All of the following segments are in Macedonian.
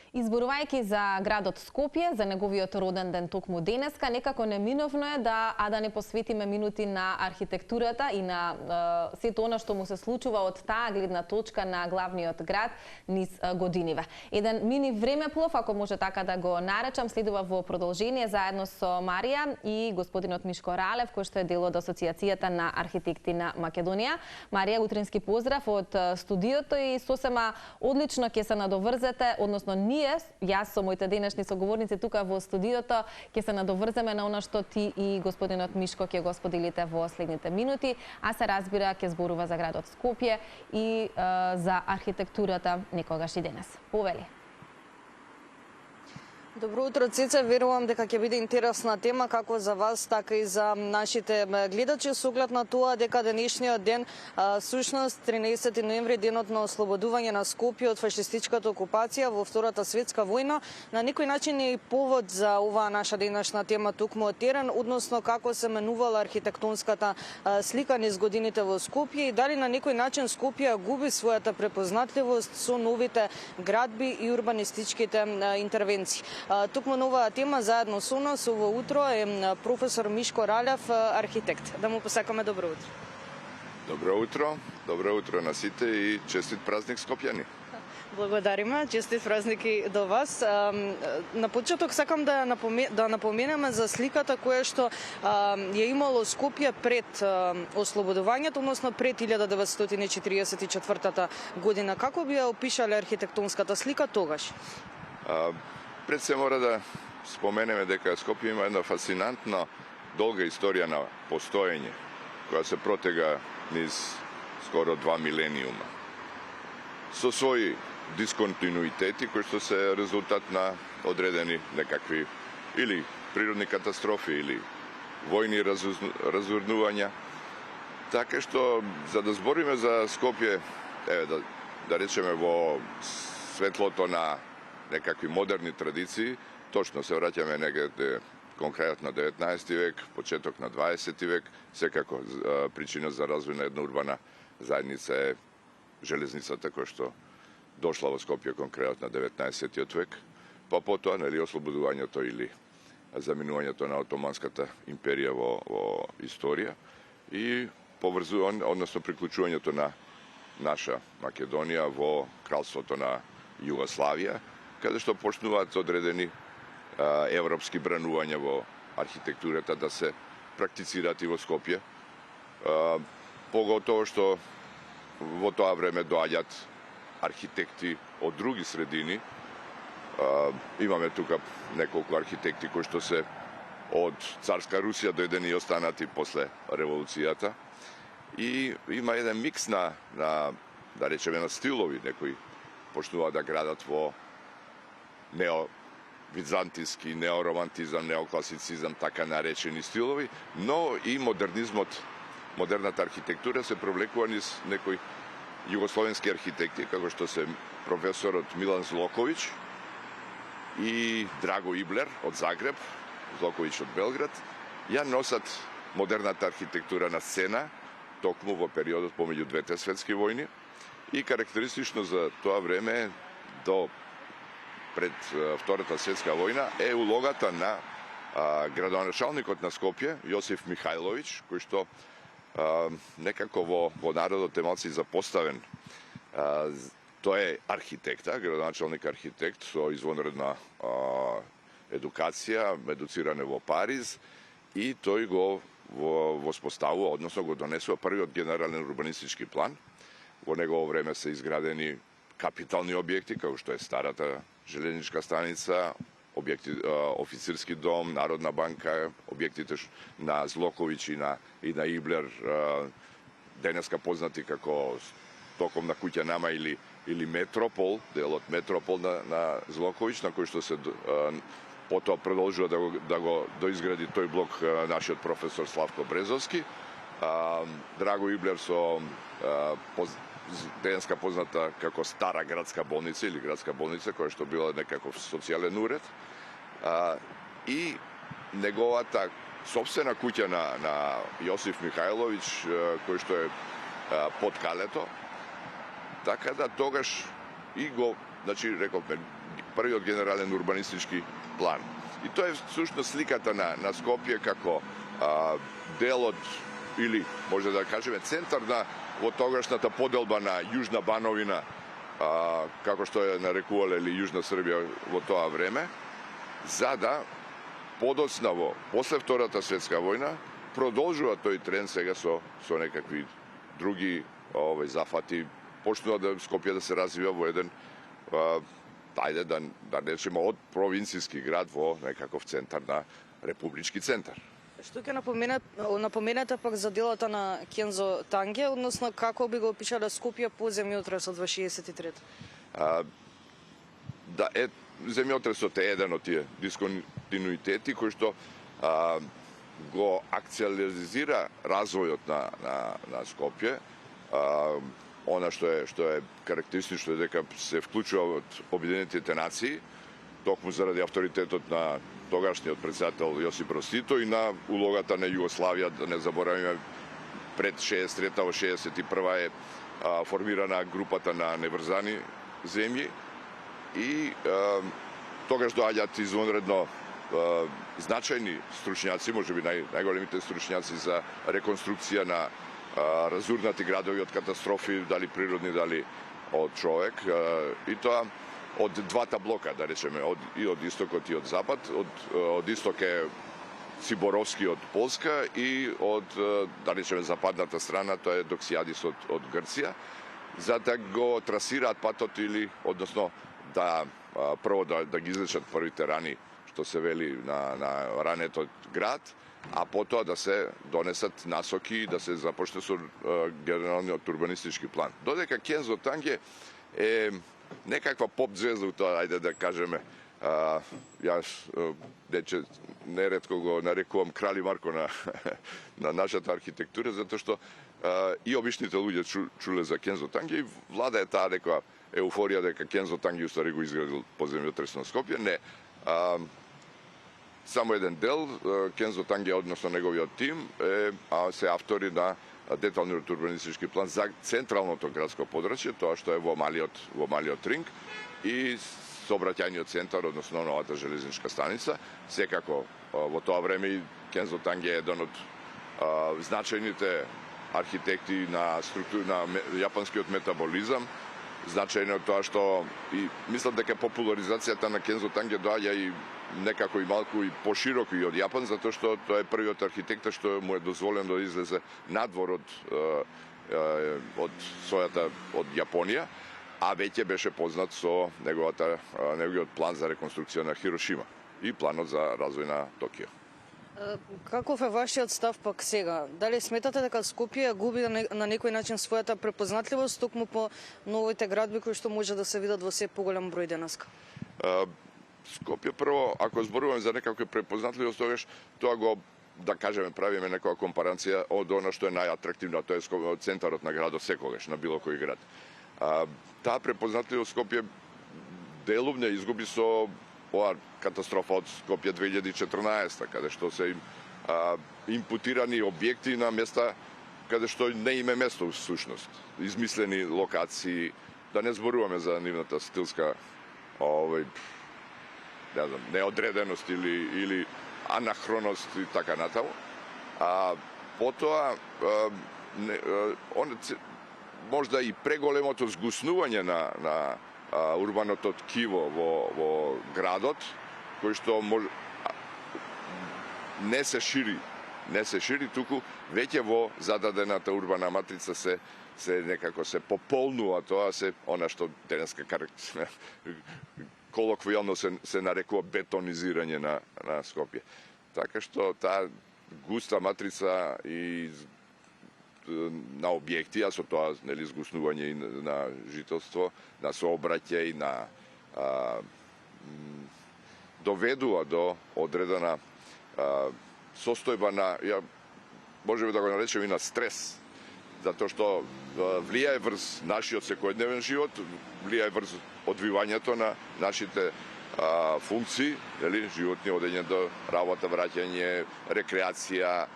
Изборувајќи за градот Скопје, за неговиот роден ден токму денеска, некако неминовно е да не посветиме минути на архитектурата и на сето она што му се случува од таа гледна точка на главниот град низ годиниве. Еден мини времеплов, ако може така да го наречам, следува во продолжение заедно со Марија и господинот Мишко Ралев, кој што е дел од Асоциацијата на архитекти на Македонија. Марија, утрински поздрав од студиото и сосема одлично ќе се надоврзете, односно јас со моите денешни соговорници тука во студиото ќе се надоврземе на она што ти и господинот Мишко ќе го споделите во следните минути, а се разбира ќе зборува за градот Скопје и за архитектурата некогаш и денес. Повели. Добро утро, Цеца. Верувам дека ќе биде интересна тема како за вас, така и за нашите гледачи, со оглед на тоа дека денешниот ден, всушност 13 ноември, денот на ослободување на Скопје од фашистичката окупација во Втората светска војна, на некој начин е и повод за оваа наша денешна тема токму од терен, односно како се менувала архитектонската слика низ годините во Скопје и дали на некој начин Скопје губи својата препознатливост со новите градби и урбанистичките интервенции. Токму на оваа тема заедно со нас ово утро е професор Мишко Ралев, архитект. Да му посакаме добро утро. Добро утро на сите и честит празник Скопјани. Благодариме, честит празник и до вас. На почеток сакам да напоменеме за сликата која што ја имало Скопје пред ослободувањето, односно пред 1944 година. Како би ја опишале архитектонската слика тогаш? Пред се мора да споменеме дека Скопје има една фасцинантна долга историја на постоење, која се протега низ скоро 2 милениума. Со своји дисконтинуитети, кои што се резултат на одредени некакви или природни катастрофи, или војни разурнувања. Така што, за да збориме за Скопје, да речеме во светлото на некакви модерни традиции, точно се враќаме некаде конкретно на 19 век, почеток на 20 век, секако причина за развој на една урбана заедница е железницата која што дошла во Скопје конкретно на 19 век, па потоа ослободувањето или заминувањето на Отоманската империја во историја и поврзување, односно приклучувањето на наша Македонија во кралството на Југославија, каде што почнуваат одредени европски бранувања во архитектурата да се практицираат и во Скопје. Поготово што во тоа време доаѓаат архитекти од други средини. Имаме тука неколку архитекти кои што се од царска Русија дојдени и останати после револуцијата. И има еден микс на да речеме на стилови, некои почнуваат да градат во неовизантиски, неоромантизам, неокласицизам, така наречени стилови, но и модернизмот, модерната архитектура се провлекува низ некои југословенски архитекти, како што се професорот Милан Злоковиќ и Драго Иблер од Загреб, Злоковиќ од Белград, ја носат модерната архитектура на сцена, токму во периодот помеѓу двете светски војни, и карактеристично за тоа време до пред Втората светска војна е улогата на градоначалникот на Скопје, Јосиф Михајловиќ, кој што некако во народот е малку запоставен. Тој е архитекта, градоначалник архитект со извонредна едукација, едуциране во Париз, и тој го воспоставува, односно го донесува првиот генерален урбанистички план. Во негово време се изградени капитални објекти, како што е старата железничка станица, официрски дом, Народна банка, објектите на Злоковиќ и на Иблер, денеска познати како Стоковна куќа нама или Метропол, делот Метропол на Злоковиќ, на кој што се потоа продолжува да го доизгради тој блок нашиот професор Славко Брезовски. Драго Иблер со денеска позната како Стара градска болница или градска болница, која што била некаков социјален уред, и неговата собствена куќа на Јосиф Михајловиќ, кој што е под Калето, така да тогаш и го, значи, рековме, првиот генерален урбанистички план. И тоа е всушност сликата на Скопје како дел од, или може да кажеме центар на во тогашната поделба на Јужна Бановина, како што ја нарекувале, или Јужна Србија во тоа време, за да подоцна после Втората светска војна продолжува тој тренд сега со некакви други зафати, почнува да Скопје да се развива во еден ајде да речеме од провинцијски град во некаков центар на републички центар. Што ќе напоменете пак за делата на Кензо Танге, односно како би го опишале Скопје по земјотресот во 63? Земјотресот е еден од тие дисконтинуитети кој што го акцелеризира развојот на Скопје. Она што е карактеристично е дека се вклучува од Обединетите нации, токму заради авторитетот на тогашниот председател Јосип Брос Тито и на улогата на Југославија, да не заборавиме, пред 63-та во 61-та е формирана групата на неврзани земји и тогаш доаѓаат извонредно значајни стручњаци, можеби најголемите стручњаци за реконструкција на разурнати градови од катастрофи, дали природни, дали од човек, и тоа од двата блока, да речеме, и од истокот и од запад. Од исток е Циборовски од Полска и од, да речеме, западната страна, тоа е Доксијадис од Грција, за да го трасираат патот или, односно, прво да ги излечат првите рани, што се вели на ранетот град, а потоа да се донесат насоки и да се започне со генералниот урбанистички план. Додека Кензо Танге е некаква поп звезда, ајде да кажеме, јас неретко го нарекувам Крали Марко на нашата архитектура, затоа што и обичните луѓе чуле за Кензо Танге и влада е таа некоја еуфорија дека Кензо Танге устари го изградил подземјотрес на Скопје. Не. Само еден дел, Кензо Танге, односно неговиот тим, се автори на деталниот урбанистички план за централното градско подрачје, тоа што е во малиот ринг и сообраќајниот центар, односно новата железничка станица. Секако во тоа време и Кензо Танге е еден од значајните архитекти на јапонскиот метаболизам. Значајно е тоа што и мислам дека популаризацијата на Кензо Танге доаѓа и некако и малку и пошироко и од Јапон, затоа што тоа е првиот архитекта што му е дозволено да излезе надвор од својата од Јапонија, а веќе беше познат со неговиот план за реконструкција на Хирошима и планот за развој на Токио. Каков е вашиот став пак сега? Дали сметате дека Скопје губи на некој начин својата препознатливост токму по новите градби кои што може да се видат во се поголем број денеска? Скопје прво, ако зборуваме за некаква препознатливост, тогаш тоа го, да кажеме, правиме некоја компарација од она што е најатрактивно, тоа е центарот на градот секогаш, на било кој град. Таа препознатливост Скопје делумно изгуби со оваа катастрофа од Скопје 2014, каде што се импутирани објекти на места каде што не име место в сушност. Измислени локации, да не зборуваме за нивната стилска неодреденост или анахроност и така натаму. Потоа можда и преголемото згуснување на урбаното ткиво во градот, кој што не се шири, туку веќе во зададената урбана матрица се некако се пополнува тоа, она што денеска колоквијално се нарекува бетонизирање на Скопје. Така што таа густа матрица и на објекти, а со тоа згуснување и на жителство, на сообраќај, доведува до одредена состојба на, можеме да го наречеме и на стрес, затоа што влијае врз нашиот секојдневен живот, влијае врз одвивањето на нашите функции, животни, одење до работа, враќање, рекреација,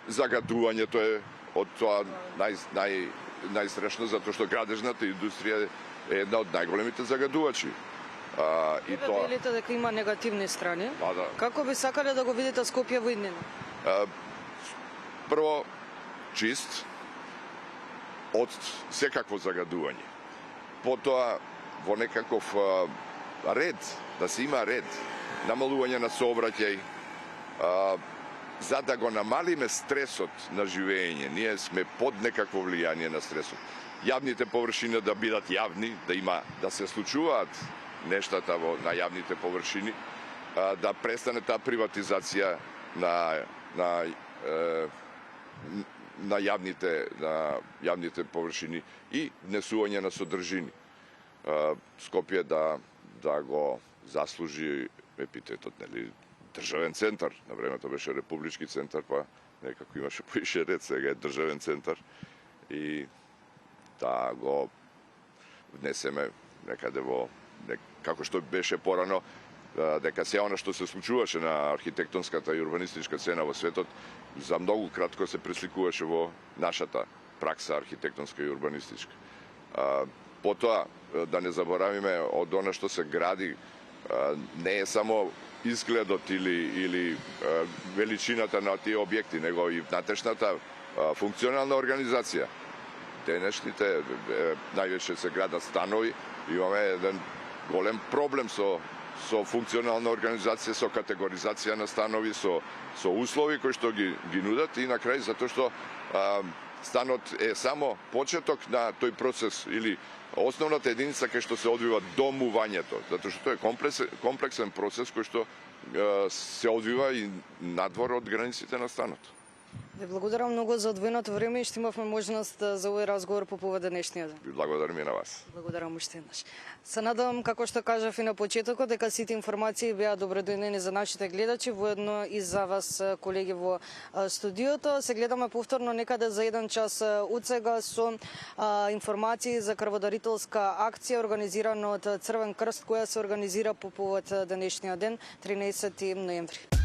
загадувањето е од тоа најстрешно, затоа што градежната индустрија е една од најголемите загадувачи. И Вие тоа велите дека има негативни страни. Да. Како би сакале да го видите Скопје во иднина? прво чист од секакво загадување. Потоа во некаков ред, да се има ред, намалување на сообраќај, за да го намалиме стресот на живење. Ние сме под некакво влијание на стресот. Јавните површини да бидат јавни, да се случуваат нештата на јавните површини, да престане таа приватизација на јавните површини и внесување на содржини. Скопје да го заслужи епитетот, нели, државен центар. На времето беше републички центар, па некако имаше поише ред, сега е државен центар и да го внесеме некаде како што беше порано, дека се она што се случуваше на архитектонската и урбанистичка сцена во светот, за многу кратко се пресликуваше во нашата пракса архитектонска и урбанистичка. Потоа, да не заборавиме, од она што се гради, не е само изгледот или величината на тие објекти, него и внатрешната функционална организација. Денешните, највеќе се градат станови, имаме еден голем проблем со функционална организација, со категоризација на станови, со услови кои што ги нудат и на крај затоа што станот е само почеток на тој процес или основната единица кај што се одвива домувањето, затоа што тоа е комплексен процес кој што се одвива и надвор од границите на станот. Ви благодарам многу за одвоеното време и што имавме можност за овој разговор по повод денешниот ден. Ви благодарам и на вас. Благодарам уште еднаш. Се надевам, како што кажав и на почетокот, дека сите информации беа добредојдени за нашите гледачи, воедно и за вас, колеги во студиото. Се гледаме повторно некаде за 1 час од сега со информации за крводарителска акција организирана од Црвен крст, која се организира по повод денешниот ден, 13 ноември.